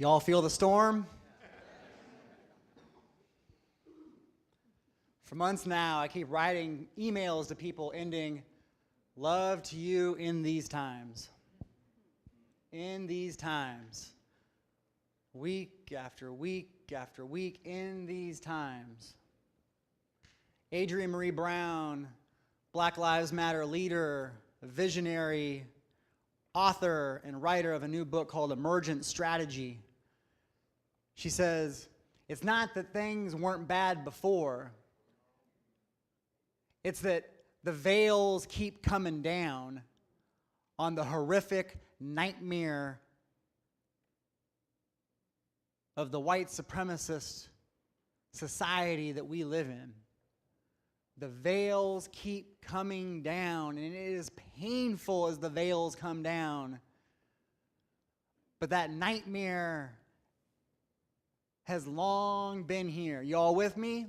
Y'all feel the storm? For months now, I keep writing emails to people ending, "Love to you in these times." In these times. Week after week after week, in these times. Adrienne Marie Brown, Black Lives Matter leader, a visionary, author and writer of a new book called Emergent Strategy. She says, it's not that things weren't bad before. It's that the veils keep coming down on the horrific nightmare of the white supremacist society that we live in. The veils keep coming down, and it is painful as the veils come down. But that nightmare has long been here. Y'all with me?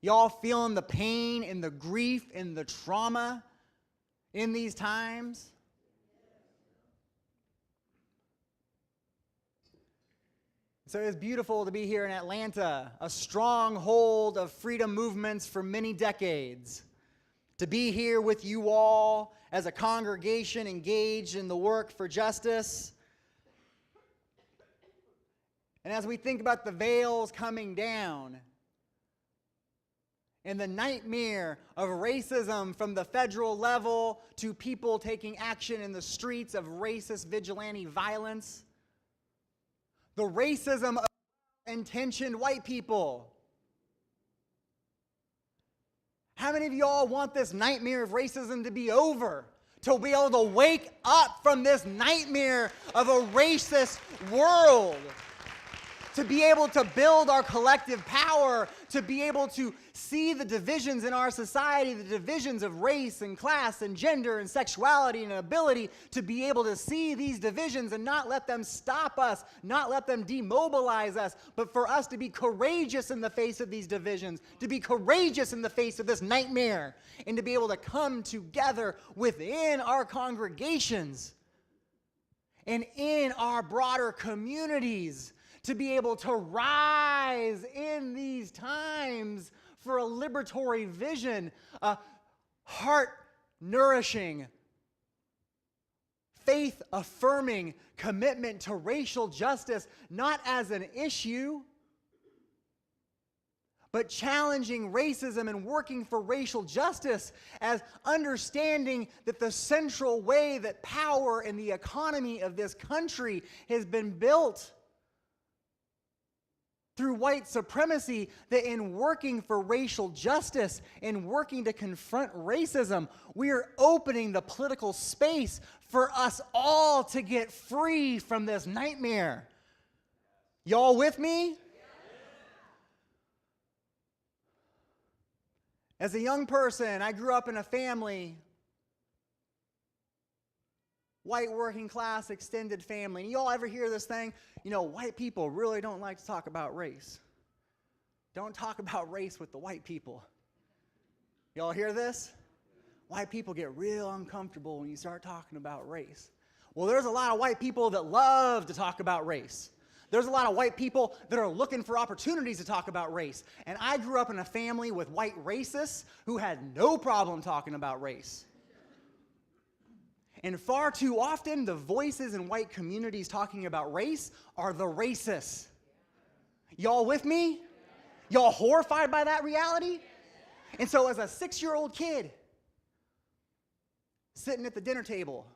Y'all feeling the pain and the grief and the trauma in these times? So it's beautiful to be here in Atlanta, a stronghold of freedom movements for many decades. To be here with you all as a congregation engaged in the work for justice. And as we think about the veils coming down and the nightmare of racism from the federal level to people taking action in the streets of racist vigilante violence, the racism of intentioned white people. How many of y'all want this nightmare of racism to be over? To be able to wake up from this nightmare of a racist world? To be able to build our collective power, to be able to see the divisions in our society, the divisions of race and class and gender and sexuality and ability, to be able to see these divisions and not let them stop us, not let them demobilize us, but for us to be courageous in the face of these divisions, to be courageous in the face of this nightmare, and to be able to come together within our congregations and in our broader communities, to be able to rise in these times for a liberatory vision, a heart-nourishing, faith-affirming commitment to racial justice, not as an issue, but challenging racism and working for racial justice as understanding that the central way that power and the economy of this country has been built through white supremacy, that in working for racial justice, in working to confront racism, we are opening the political space for us all to get free from this nightmare. Y'all with me? As a young person, I grew up in a family, white working class extended family. And y'all ever hear this thing? You know, white people really don't like to talk about race. Don't talk about race with the white people. Y'all hear this? White people get real uncomfortable when you start talking about race. Well, there's a lot of white people that love to talk about race. There's a lot of white people that are looking for opportunities to talk about race. And I grew up in a family with white racists who had no problem talking about race. And far too often, the voices in white communities talking about race are the racists. Y'all with me? Y'all horrified by that reality? And so as a 6-year-old kid, sitting at the dinner table,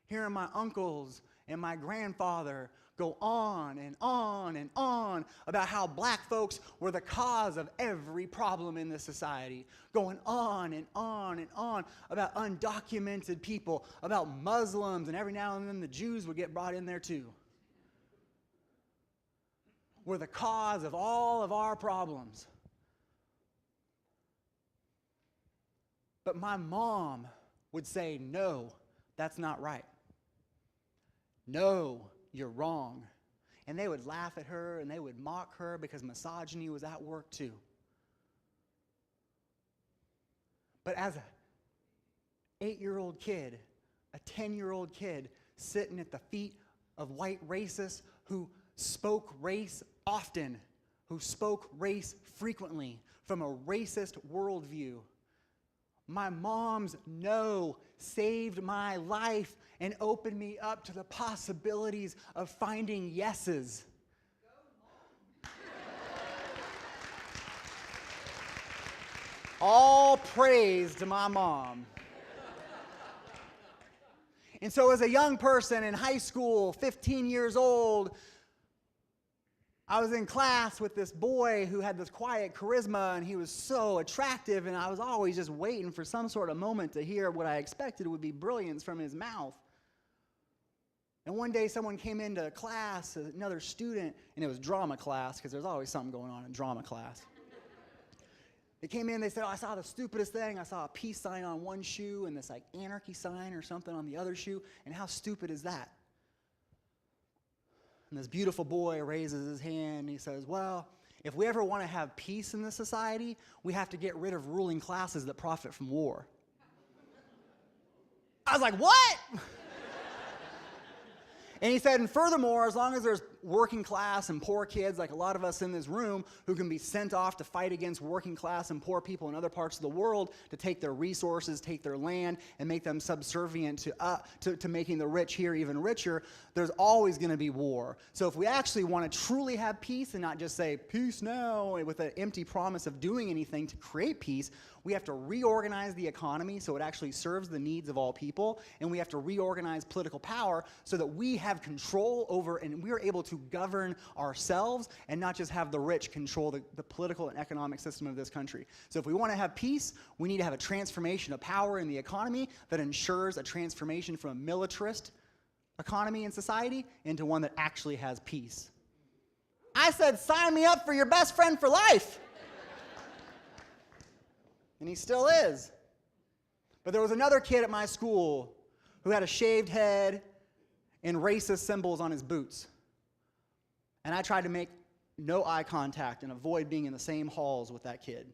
hearing my uncles and my grandfather go on and on and on about how black folks were the cause of every problem in this society. Going on and on and on about undocumented people, about Muslims, and every now and then the Jews would get brought in there too. Were the cause of all of our problems. But my mom would say, no, that's not right. No, you're wrong. And they would laugh at her and they would mock her because misogyny was at work too. But as an 8-year-old kid, a 10-year-old kid sitting at the feet of white racists who spoke race often, who spoke race frequently from a racist worldview. My mom's no saved my life and opened me up to the possibilities of finding yeses. All praise to my mom. And so as a young person in high school, 15 years old, I was in class with this boy who had this quiet charisma, and he was so attractive, and I was always just waiting for some sort of moment to hear what I expected would be brilliance from his mouth. And one day someone came into class, another student, and it was drama class, because there's always something going on in drama class. They came in, they said, oh, I saw the stupidest thing. I saw a peace sign on one shoe and this like anarchy sign or something on the other shoe, and how stupid is that? And this beautiful boy raises his hand and he says, well, if we ever want to have peace in this society, we have to get rid of ruling classes that profit from war. I was like, what? And he said, and furthermore, as long as there's working class and poor kids, like a lot of us in this room, who can be sent off to fight against working class and poor people in other parts of the world to take their resources, take their land, and make them subservient to making the rich here even richer, there's always going to be war. So if we actually want to truly have peace and not just say, peace now, with an empty promise of doing anything to create peace, we have to reorganize the economy so it actually serves the needs of all people, and we have to reorganize political power so that we have control over and we are able to govern ourselves and not just have the rich control the political and economic system of this country. So if we want to have peace, we need to have a transformation of power in the economy that ensures a transformation from a militarist economy and society into one that actually has peace. I said, sign me up for your best friend for life. And he still is. But there was another kid at my school who had a shaved head and racist symbols on his boots. And I tried to make no eye contact and avoid being in the same halls with that kid.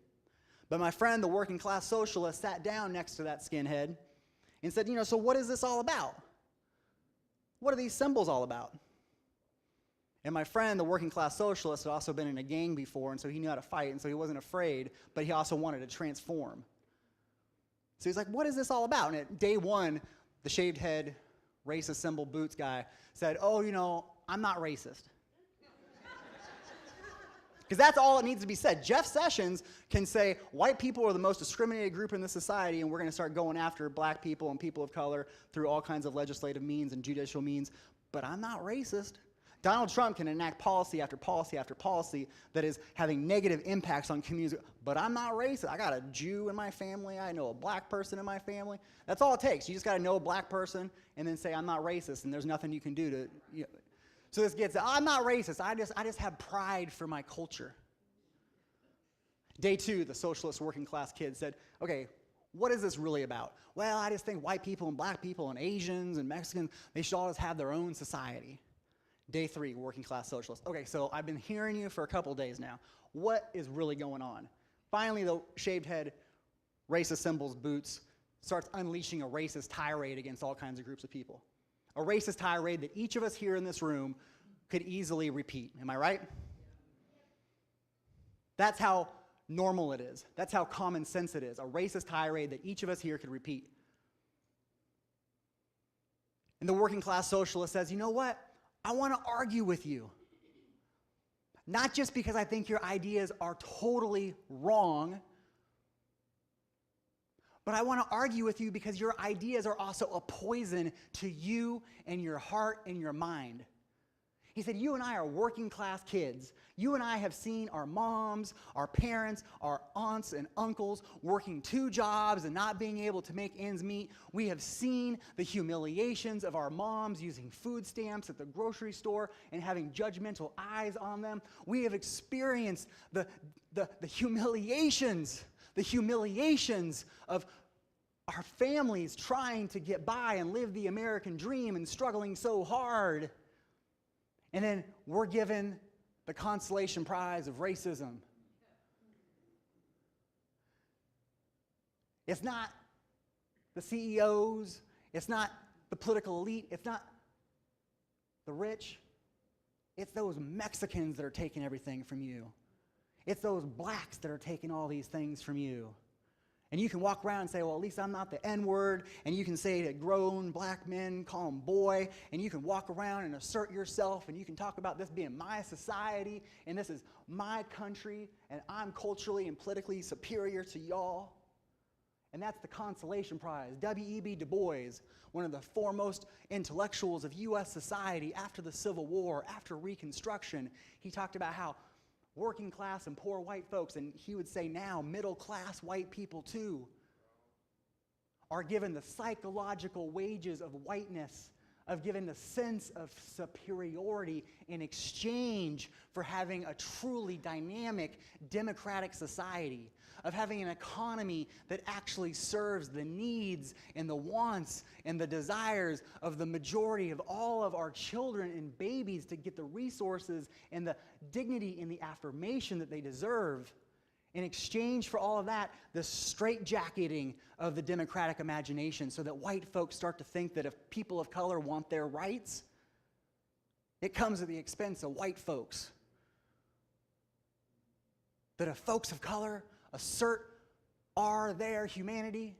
But my friend, the working class socialist, sat down next to that skinhead and said, so what is this all about? What are these symbols all about? And my friend, the working class socialist, had also been in a gang before, and so he knew how to fight, and so he wasn't afraid, but he also wanted to transform. So he's like, what is this all about? And at day one, the shaved head, racist symbol boots guy said, oh, I'm not racist. Because that's all it needs to be said. Jeff Sessions can say, white people are the most discriminated group in this society, and we're going to start going after black people and people of color through all kinds of legislative means and judicial means, but I'm not racist. Donald Trump can enact policy after policy after policy that is having negative impacts on communities, but I'm not racist. I got a Jew in my family. I know a black person in my family. That's all it takes. You just got to know a black person and then say, I'm not racist, and there's nothing you can do to... So this gets, I'm not racist. I just have pride for my culture. Day two, the socialist working class kid said, okay, what is this really about? Well, I just think white people and black people and Asians and Mexicans, they should all just have their own society. Day three, working class socialist. Okay, so I've been hearing you for a couple days now. What is really going on? Finally, the shaved head, racist symbols, boots, starts unleashing a racist tirade against all kinds of groups of people. A racist tirade that each of us here in this room could easily repeat. Am I right? That's how normal it is. That's how common sense it is. A racist tirade that each of us here could repeat. And the working class socialist says, you know what? I want to argue with you. Not just because I think your ideas are totally wrong, but I want to argue with you because your ideas are also a poison to you and your heart and your mind. He said, you and I are working class kids. You and I have seen our moms, our parents, our aunts and uncles working 2 jobs and not being able to make ends meet. We have seen the humiliations of our moms using food stamps at the grocery store and having judgmental eyes on them. We have experienced the humiliations of our families trying to get by and live the American dream and struggling so hard. And then we're given the consolation prize of racism. It's not the CEOs, it's not the political elite, it's not the rich. It's those Mexicans that are taking everything from you. It's those blacks that are taking all these things from you. And you can walk around and say, well, at least I'm not the N-word. And you can say to grown black men, call them boy. And you can walk around and assert yourself. And you can talk about this being my society. And this is my country. And I'm culturally and politically superior to y'all. And that's the consolation prize. W.E.B. Du Bois, one of the foremost intellectuals of U.S. society after the Civil War, after Reconstruction, he talked about how working class and poor white folks, and he would say now middle class white people too, are given the psychological wages of whiteness, of given the sense of superiority in exchange for having a truly dynamic democratic society, of having an economy that actually serves the needs and the wants and the desires of the majority of all of our children and babies to get the resources and the dignity and the affirmation that they deserve. In exchange for all of that, the straitjacketing of the democratic imagination so that white folks start to think that if people of color want their rights, it comes at the expense of white folks. That if folks of color assert their humanity,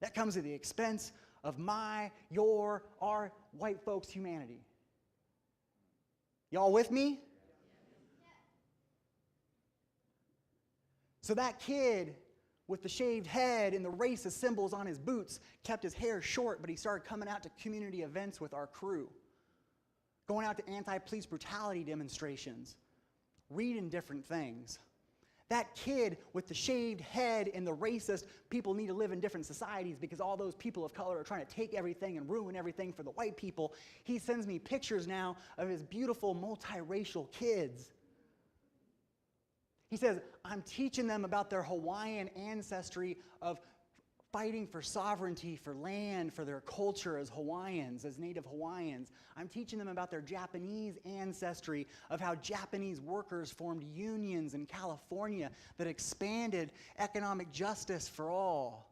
that comes at the expense of our white folks' humanity. Y'all with me? So that kid with the shaved head and the racist symbols on his boots kept his hair short, but he started coming out to community events with our crew, going out to anti-police brutality demonstrations, reading different things. That kid with the shaved head and the racist, people need to live in different societies because all those people of color are trying to take everything and ruin everything for the white people. He sends me pictures now of his beautiful multiracial kids. He says, I'm teaching them about their Hawaiian ancestry of fighting for sovereignty, for land, for their culture as Hawaiians, as Native Hawaiians. I'm teaching them about their Japanese ancestry, of how Japanese workers formed unions in California that expanded economic justice for all.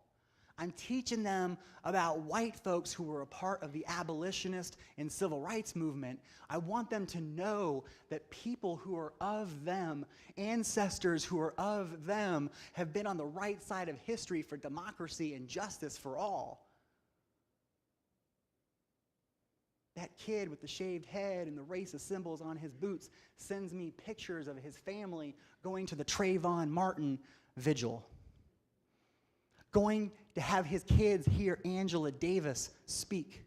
I'm teaching them about white folks who were a part of the abolitionist and civil rights movement. I want them to know that people who are of them, ancestors who are of them, have been on the right side of history for democracy and justice for all. That kid with the shaved head and the racist symbols on his boots sends me pictures of his family going to the Trayvon Martin vigil, going to have his kids hear Angela Davis speak.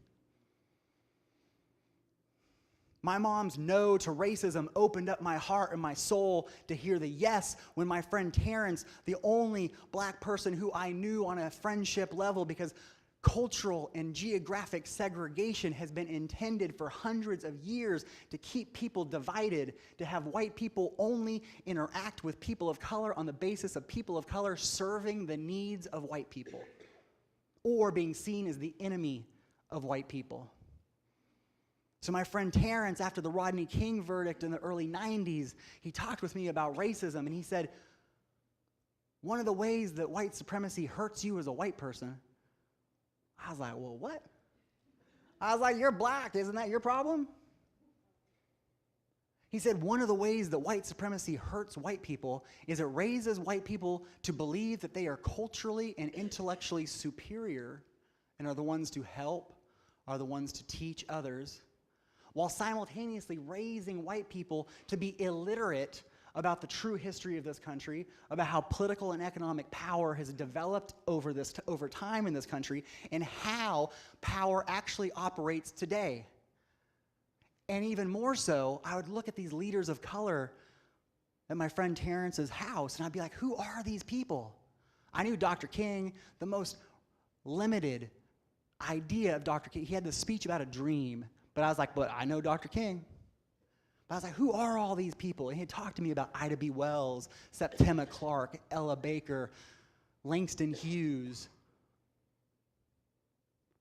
My mom's no to racism opened up my heart and my soul to hear the yes when my friend Terrence, the only black person who I knew on a friendship level, because cultural and geographic segregation has been intended for hundreds of years to keep people divided, to have white people only interact with people of color on the basis of people of color serving the needs of white people, or being seen as the enemy of white people. So my friend Terrence, after the Rodney King verdict in the early 90s, he talked with me about racism, and he said, one of the ways that white supremacy hurts you as a white person. I was like, well, what? I was like, you're black, isn't that your problem? He said, one of the ways that white supremacy hurts white people is it raises white people to believe that they are culturally and intellectually superior and are the ones to help, are the ones to teach others, while simultaneously raising white people to be illiterate about the true history of this country, about how political and economic power has developed over time in this country, and how power actually operates today. And even more so, I would look at these leaders of color at my friend Terrence's house, and I'd be like, who are these people? I knew Dr. King, the most limited idea of Dr. King. He had this speech about a dream, but I was like, but I know Dr. King. But I was like, who are all these people? And he'd talk to me about Ida B. Wells, Septima Clark, Ella Baker, Langston Hughes.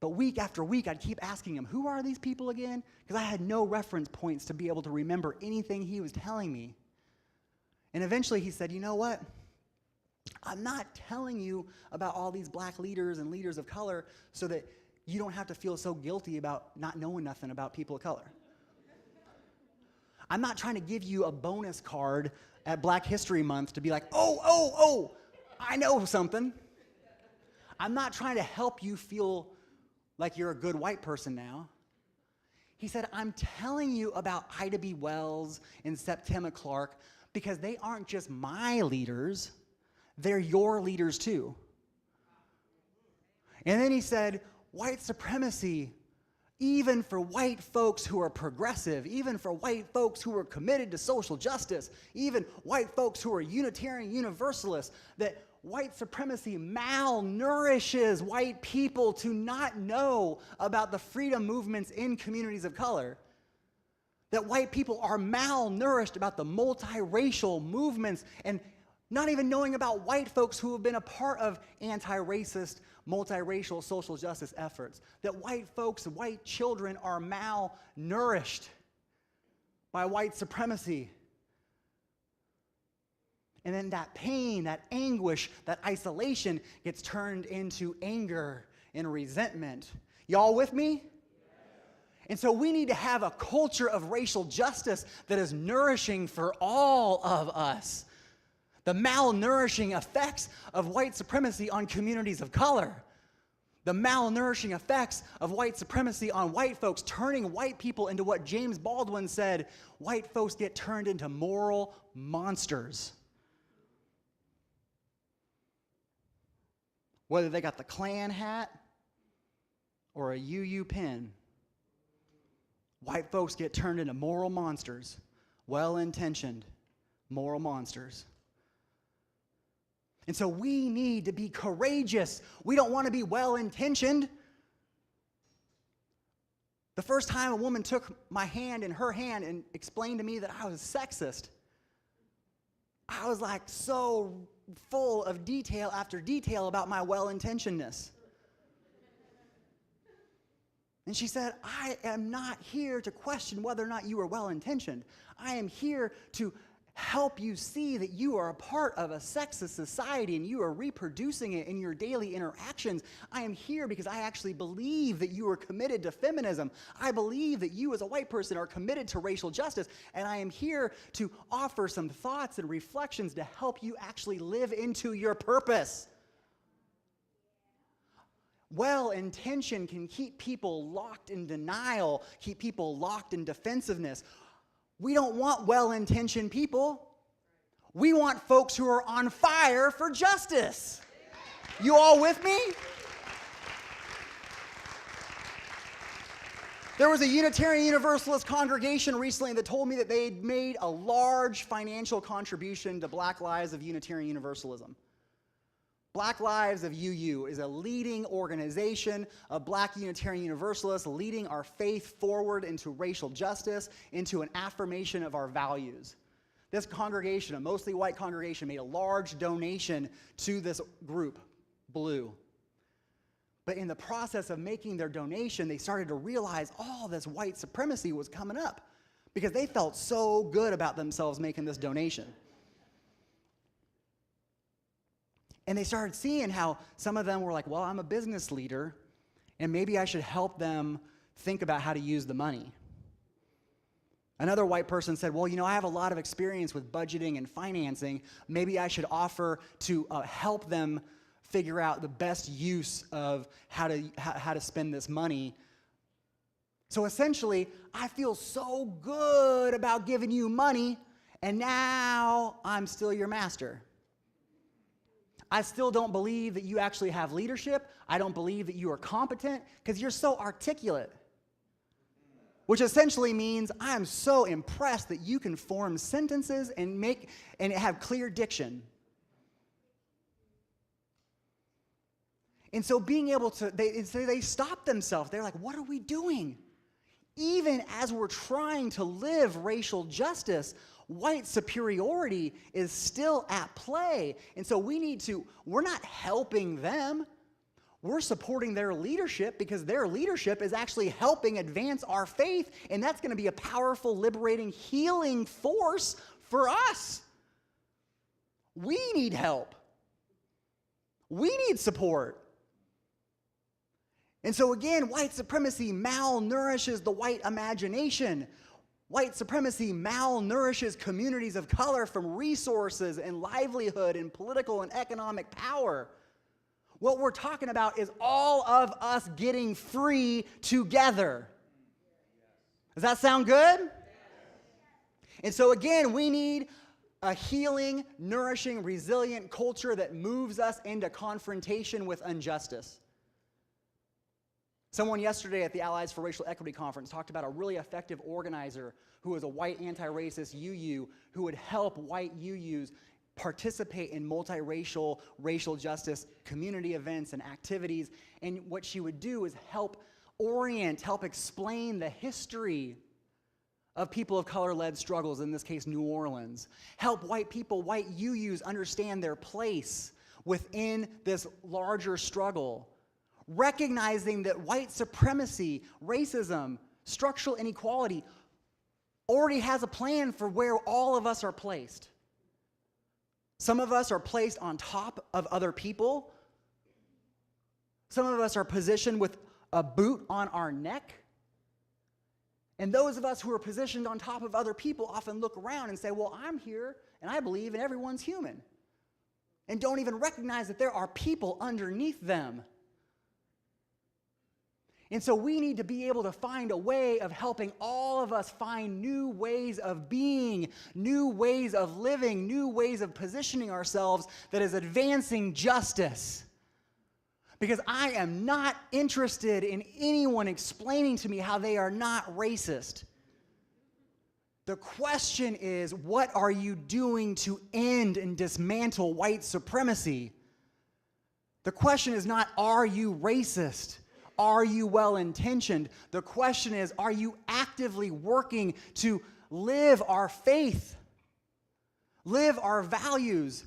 But week after week, I'd keep asking him, who are these people again? Because I had no reference points to be able to remember anything he was telling me. And eventually he said, you know what? I'm not telling you about all these black leaders and leaders of color so that you don't have to feel so guilty about not knowing nothing about people of color. I'm not trying to give you a bonus card at Black History Month to be like, oh, I know something. I'm not trying to help you feel like you're a good white person now. He said, I'm telling you about Ida B. Wells and Septima Clark because they aren't just my leaders, they're your leaders too. And then he said, white supremacy, even for white folks who are progressive, even for white folks who are committed to social justice, even white folks who are Unitarian Universalists, that white supremacy malnourishes white people to not know about the freedom movements in communities of color. That white people are malnourished about the multiracial movements and not even knowing about white folks who have been a part of anti-racist, multiracial social justice efforts. That white folks, white children are malnourished by white supremacy. And then that pain, that anguish, that isolation gets turned into anger and resentment. Y'all with me? And so we need to have a culture of racial justice that is nourishing for all of us. The malnourishing effects of white supremacy on communities of color. The malnourishing effects of white supremacy on white folks, turning white people into what James Baldwin said, white folks get turned into moral monsters. Whether they got the Klan hat or a UU pin, white folks get turned into moral monsters, well-intentioned moral monsters. And so we need to be courageous. We don't want to be well-intentioned. The first time a woman took my hand in her hand and explained to me that I was sexist, I was like so full of detail after detail about my well-intentionedness. And she said, I am not here to question whether or not you are well-intentioned. I am here to help you see that you are a part of a sexist society and you are reproducing it in your daily interactions. I am here because I actually believe that you are committed to feminism. I believe that you as a white person are committed to racial justice, and I am here to offer some thoughts and reflections to help you actually live into your purpose. Well-intention can keep people locked in denial, keep people locked in defensiveness. We don't want well-intentioned people. We want folks who are on fire for justice. You all with me? There was a Unitarian Universalist congregation recently that told me that they had made a large financial contribution to Black Lives of Unitarian Universalism. Black Lives of UU is a leading organization of Black Unitarian Universalists leading our faith forward into racial justice, into an affirmation of our values. This congregation, a mostly white congregation, made a large donation to this group, Blue. But in the process of making their donation, they started to realize all this white supremacy was coming up because they felt so good about themselves making this donation. And they started seeing how some of them were like, well, I'm a business leader, and maybe I should help them think about how to use the money. Another white person said, well, I have a lot of experience with budgeting and financing. Maybe I should offer to help them figure out the best use of how to spend this money. So essentially, I feel so good about giving you money, and now I'm still your master. I still don't believe that you actually have leadership. I don't believe that you are competent because you're so articulate. Which essentially means I am so impressed that you can form sentences and have clear diction. And so being able to, they stop themselves. They're like, what are we doing? Even as we're trying to live racial justice, white superiority is still at play. And so we're not helping them. We're supporting their leadership because their leadership is actually helping advance our faith, and that's going to be a powerful, liberating, healing force for us. We need help. We need support. And so again, white supremacy malnourishes the white imagination. White supremacy malnourishes communities of color from resources and livelihood and political and economic power. What we're talking about is all of us getting free together. Does that sound good? And so again, we need a healing, nourishing, resilient culture that moves us into confrontation with injustice. Someone yesterday at the Allies for Racial Equity Conference talked about a really effective organizer who was a white anti-racist UU who would help white UUs participate in multiracial, racial justice community events and activities. And what she would do is help explain the history of people of color-led struggles, in this case, New Orleans. Help white people, white UUs, understand their place within this larger struggle. Recognizing that white supremacy, racism, structural inequality already has a plan for where all of us are placed. Some of us are placed on top of other people. Some of us are positioned with a boot on our neck. And those of us who are positioned on top of other people often look around and say, well, I'm here and I believe in everyone's human. And don't even recognize that there are people underneath them. And so we need to be able to find a way of helping all of us find new ways of being, new ways of living, new ways of positioning ourselves that is advancing justice. Because I am not interested in anyone explaining to me how they are not racist. The question is, what are you doing to end and dismantle white supremacy? The question is not, are you racist? Are you well-intentioned? The question is, are you actively working to live our faith, live our values,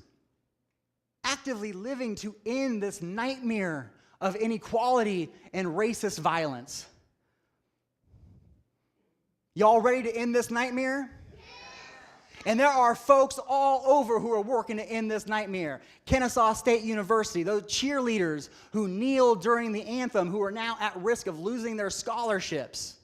actively living to end this nightmare of inequality and racist violence? Y'all ready to end this nightmare? And there are folks all over who are working to end this nightmare. Kennesaw State University, those cheerleaders who kneeled during the anthem who are now at risk of losing their scholarships.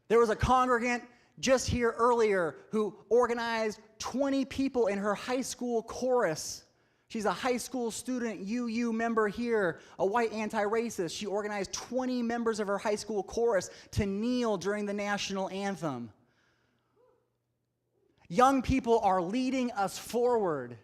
There was a congregant just here earlier who organized 20 people in her high school chorus. She's a high school student, UU member here, a white anti-racist. She organized 20 members of her high school chorus to kneel during the national anthem. Young people are leading us forward.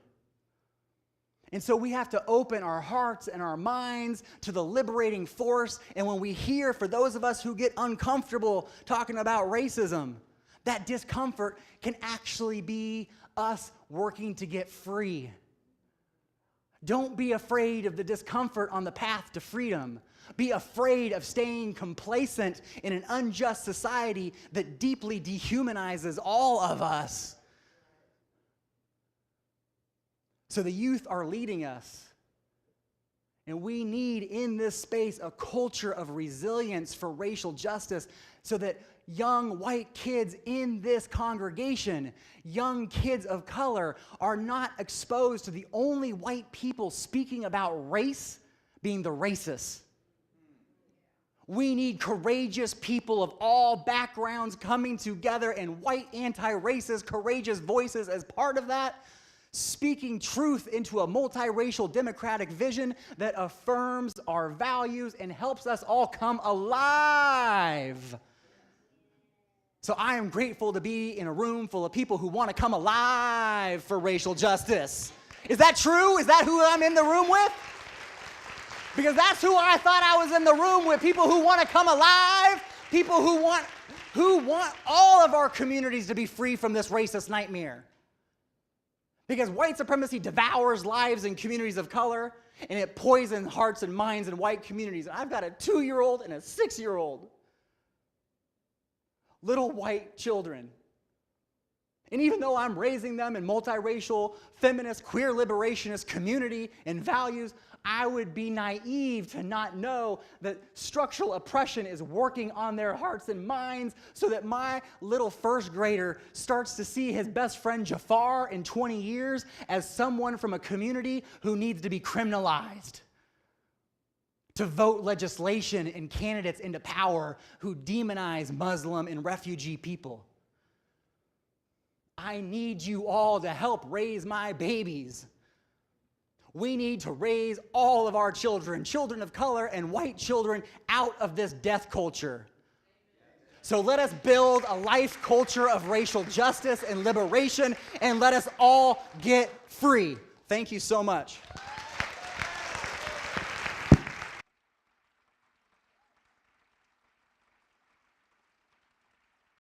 And so we have to open our hearts and our minds to the liberating force. And when we hear, for those of us who get uncomfortable talking about racism, that discomfort can actually be us working to get free. Don't be afraid of the discomfort on the path to freedom. Be afraid of staying complacent in an unjust society that deeply dehumanizes all of us. So the youth are leading us. And we need in this space a culture of resilience for racial justice so that young white kids in this congregation, young kids of color, are not exposed to the only white people speaking about race being the racists. We need courageous people of all backgrounds coming together and white anti-racist courageous voices as part of that, speaking truth into a multiracial democratic vision that affirms our values and helps us all come alive. So I am grateful to be in a room full of people who want to come alive for racial justice. Is that true? Is that who I'm in the room with? Because that's who I thought I was in the room with, people who want to come alive, people who want all of our communities to be free from this racist nightmare. Because white supremacy devours lives in communities of color, and it poisons hearts and minds in white communities. And I've got a 2-year-old and a 6-year-old. Little white children. And even though I'm raising them in multiracial, feminist, queer liberationist community and values, I would be naive to not know that structural oppression is working on their hearts and minds so that my little first grader starts to see his best friend Jafar in 20 years as someone from a community who needs to be criminalized. to vote legislation and candidates into power who demonize Muslim and refugee people. I need you all to help raise my babies. We need to raise all of our children, children of color and white children, out of this death culture. So let us build a life culture of racial justice and liberation, and let us all get free. Thank you so much.